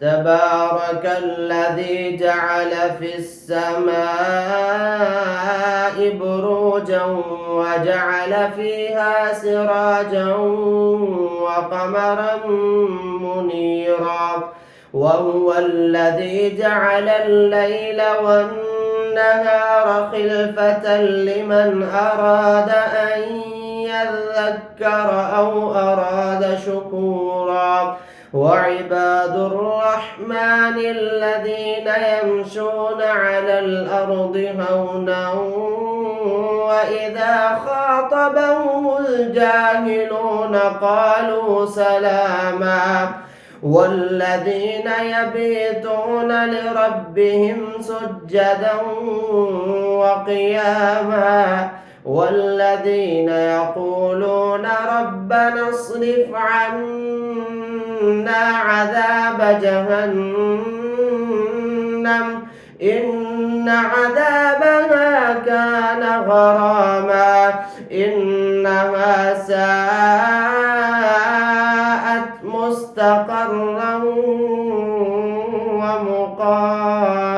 تبارك الذي جعل في السماء بروجا وجعل فيها سراجا وقمرا منيرا وهو الذي جعل الليل والنهار خلفة لمن أراد أن يذكر أو أراد شكورا وعباد الرحمن الذين يمشون على الأرض هونا وإذا خاطبهم الجاهلون قالوا سلاما والذين يبيتون لربهم سجدا وقياما والذين يقولون ربنا اصرف عنا عذاب جهنم إن عذابها كان غراما إنها ساءت مستقرا ومقاما.